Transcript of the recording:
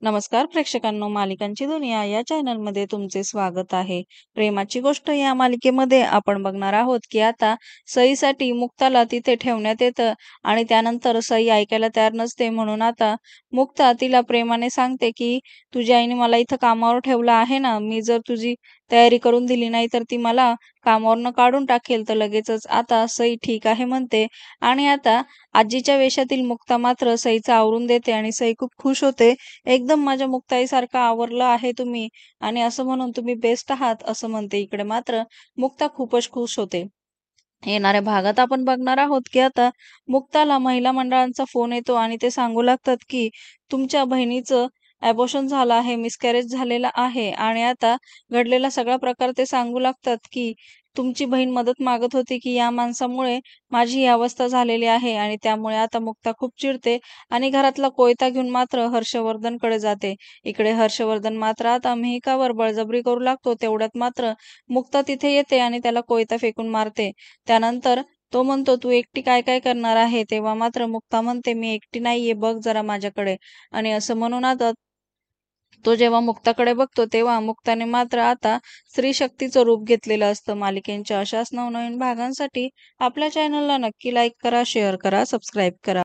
नमस्कार प्रेक्षकांनो, मालिकांची दुनिया या चॅनलमध्ये तुमचे स्वागत आहे. प्रेमाची गोष्ट या मालिकेमध्ये आपण बघणार आहोत की आता सईसाठी मुक्ताला तिथे ठेवण्यात येतं आणि त्यानंतर सई ऐकायला तयार नसते. म्हणून आता मुक्ता तिला प्रेमाने सांगते की तुझ्या आईने मला इथं कामावर ठेवलं आहे ना, मी जर तुझी तयारी करून दिली नाही तर ती मला कामावरनं काढून टाकेल. तर लगेचच आता सई ठीक आहे म्हणते आणि आता आजीच्या वेशातील मुक्ता मात्र सईचं आवरून देते आणि सई खूप खुश होते. एकदम माझ्या मुक्ताईसारखं आवरलं आहे तुम्ही आणि असं म्हणून तुम्ही बेस्ट आहात असं म्हणते. इकडे मात्र मुक्ता खूपच खुश होते. येणाऱ्या भागात आपण बघणार आहोत की आता मुक्ताला महिला मंडळांचा फोन येतो आणि ते सांगू लागतात की तुमच्या बहिणीचं ॲबॉर्शन झालं आहे, मिसकॅरेज झालेला आहे आणि आता घडलेला सगळा प्रकार ते सांगू लागतात की तुमची बहीण मदत मागत होती की या माणसामुळे माझी ही अवस्था झालेली आहे आणि त्यामुळे आता मुक्ता खूप चिडते आणि घरातला कोयता घेऊन मात्र हर्षवर्धनकडे जाते. इकडे हर्षवर्धन मात्र आता मेहकावर बळजबरी करू लागतो. तेवढ्यात मात्र मुक्ता तिथे येते आणि त्याला कोयता फेकून मारते. त्यानंतर तो म्हणतो, "तू एकटी काय काय करणार आहे?" तेव्हा मात्र मुक्ता म्हणते, "मी एकटी नाहीये, बघ जरा माझ्याकडे." आणि असं म्हणून आता तो जेव्हा मुक्ताकडे बघतो तेव्हा मुक्ताने मात्र आता स्त्री शक्तीचं रूप घेतलेलं असतं. मालिकेच्या अशाच नवनवीन भागांसाठी आपल्या चॅनलला नक्की लाईक करा, शेअर करा, सबस्क्राईब करा.